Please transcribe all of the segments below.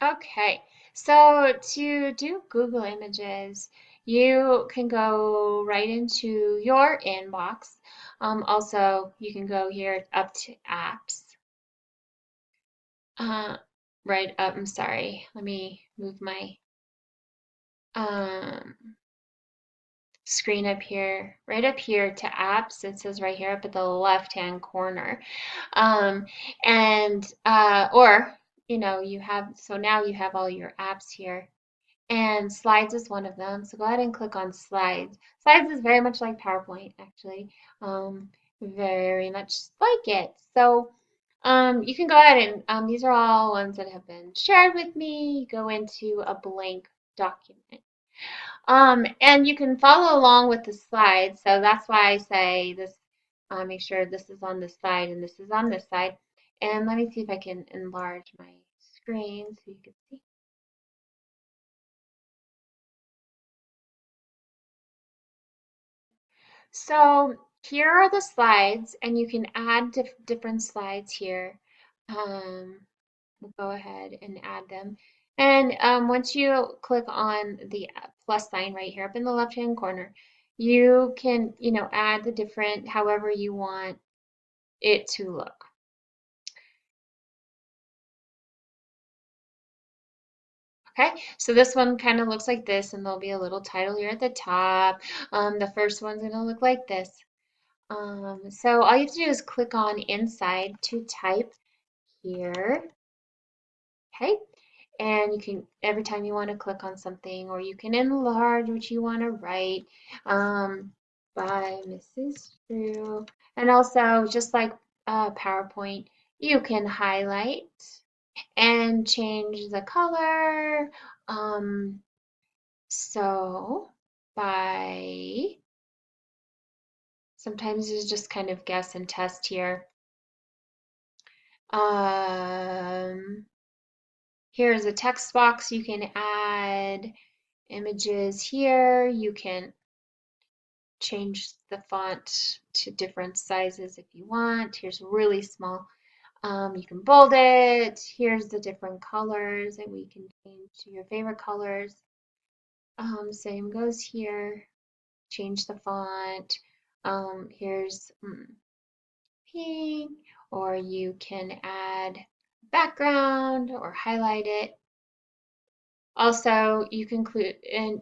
Okay, so to do Google Images, you can go right into your inbox. Also, you can go here up to apps. Uh, right up, I'm sorry. Let me move my um, screen up here, right up here to apps. It says right here up at the left-hand corner. Um, and or you have so now you have all your apps here. And slides is one of them. So go ahead and click on slides. Slides is very much like PowerPoint, actually. Very much like it. So you can go ahead and these are all ones that have been shared with me. Go into a blank document. And you can follow along with the slides. So that's why I say this, make sure this is on this side and this is on this side. And let me see if I can enlarge my screen so you can see. So here are the slides, and you can add different slides here. We'll go ahead and add them. And once you click on the plus sign right here up in the left-hand corner, you can, add the different, however you want it to look. Okay, so this one kind of looks like this, and there'll be a little title here at the top. The first one's going to look like this. So all you have to do is click on inside to type here. Okay, and you can, every time you want to click on something, or you can enlarge what you want to write, by Mrs. Drew. And also, just like PowerPoint, you can highlight and change the color. So by sometimes you just kind of guess and test here. Here's a text box. You can add images here. You can change the font to different sizes if you want. Here's really small. You can bold it. Here's the different colors that we can change to your favorite colors. Same goes here. Change the font. Here's pink, or you can add background or highlight it. Also, you can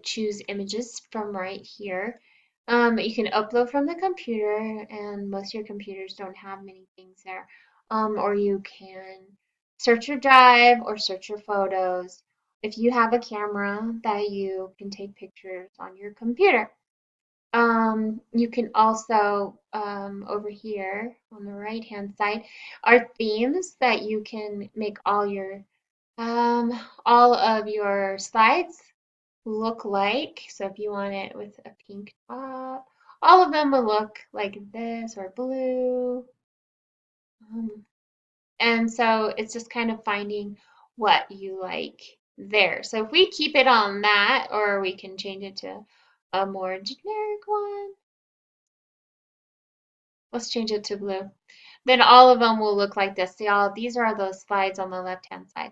choose images from right here. You can upload from the computer, and most of your computers don't have many things there. Or you can search your drive or search your photos if you have a camera that you can take pictures on your computer. You can also, over here on the right hand side, are themes that you can make all of your slides look like. So if you want it with a pink top, all of them will look like this or blue. Um, and so it's just kind of finding what you like there. So if we keep it on that, or we can change it to a more generic one. Let's change it to blue. Then all of them will look like this. See, all these are those slides on the left-hand side.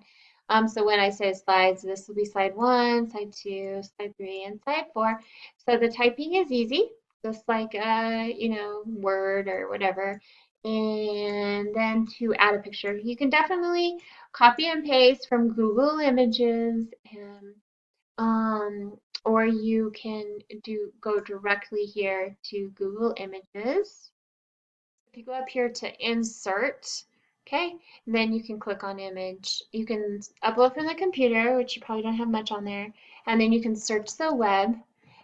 So when I say slides, this will be slide 1, slide 2, slide 3, and slide 4. So the typing is easy, just like Word or whatever. And then to add a picture, you can definitely copy and paste from Google Images, and or you can go directly here to Google Images. If you go up here to insert, okay, then you can click on image. You can upload from the computer, which you probably don't have much on there, and then you can search the web,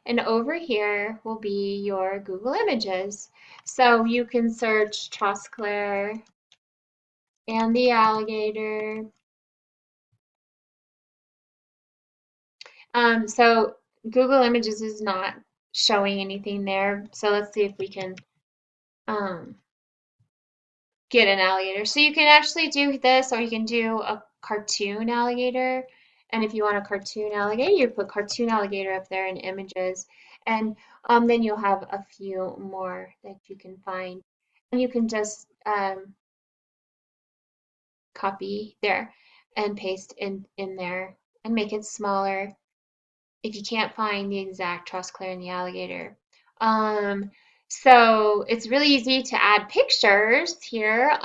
and over here will be your Google Images. So you can search Trosclair and the alligator. So Google Images is not showing anything there. So let's see if we can um, get an alligator. So you can actually do this, or you can do a cartoon alligator. And if you want a cartoon alligator, you put cartoon alligator up there in images. And then you'll have a few more that you can find. And you can just copy there. and paste in there and make it smaller if you can't find the exact Trosclair and the alligator. So it's really easy to add pictures here,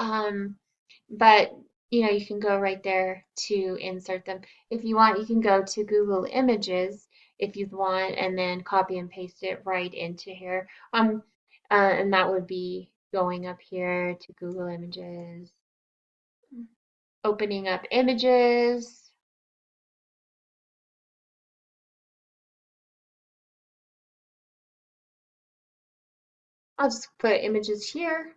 but you can go right there to insert them. If you want, you can go to Google Images if you want, and then copy and paste it right into here. And that would be going up here to Google Images, opening up images. I'll just put images here.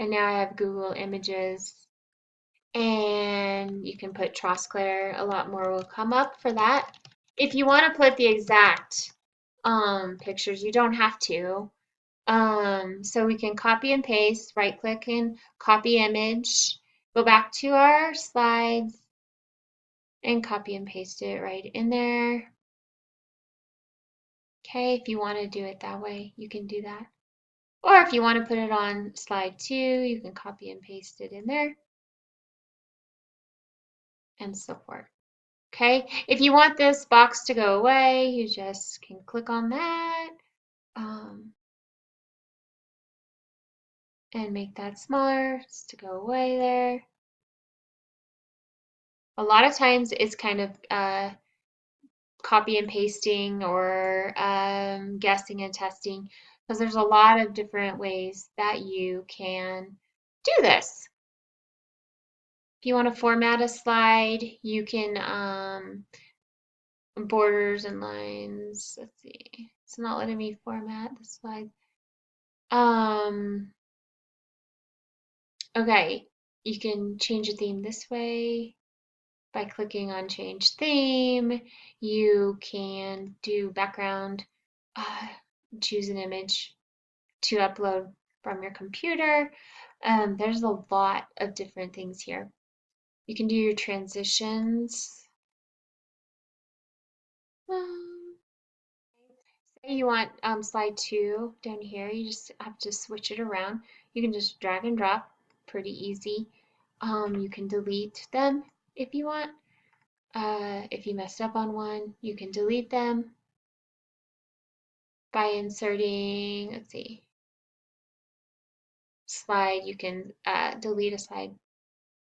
And now I have Google Images. And you can put Trosclair. A lot more will come up for that. If you want to put the exact pictures, you don't have to. So we can copy and paste, right click and copy image, go back to our slides and copy and paste it right in there. Okay, if you want to do it that way, you can do that. Or if you want to put it on slide 2, you can copy and paste it in there and so forth. Okay, if you want this box to go away, you just can click on that and make that smaller just to go away there. A lot of times it's kind of copy and pasting or guessing and testing because there's a lot of different ways that you can do this. If you want to format a slide, you can borders and lines. Let's see. It's not letting me format the slide. Okay, you can change the theme this way by clicking on change theme. You can do background, choose an image to upload from your computer. There's a lot of different things here. You can do your transitions. Say you want slide 2 down here, you just have to switch it around. You can just drag and drop, pretty easy. You can delete them if you want. If you messed up on one, you can delete them by inserting, let's see, slide. You can delete a slide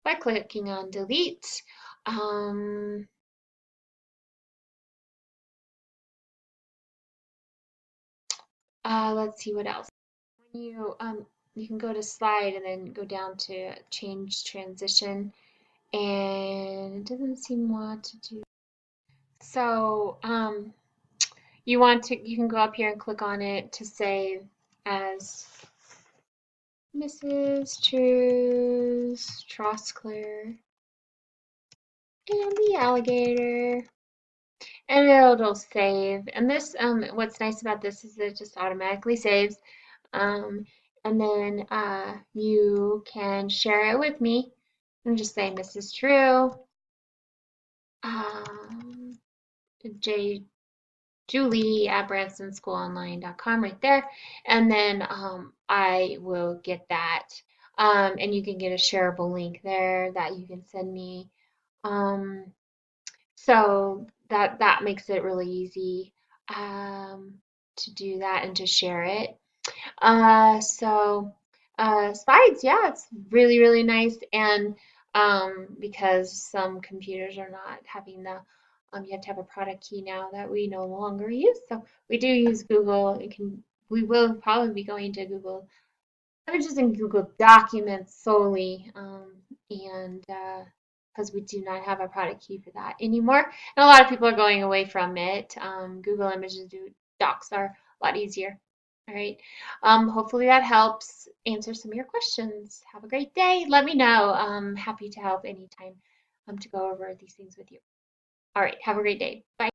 by clicking on delete. Let's see what else. When you can go to slide and then go down to change transition, and it doesn't seem want to do. So you can go up here and click on it to save as Mrs. True's Trosclair and the alligator. And it'll save. And this, what's nice about this is it just automatically saves. And then you can share it with me and just say Mrs. True, Julie at BransonSchoolOnline.com right there. And then I will get that. And you can get a shareable link there that you can send me. So that makes it really easy to do that and to share it. Slides, yeah, it's really, really nice. And because some computers are not having you have to have a product key now that we no longer use. So we do use Google. We will probably be going to Google Images and Google Documents solely, and because we do not have a product key for that anymore. And a lot of people are going away from it. Google Images Docs are a lot easier. All right. Hopefully that helps answer some of your questions. Have a great day. Let me know. I'm happy to help anytime to go over these things with you. All right. Have a great day. Bye.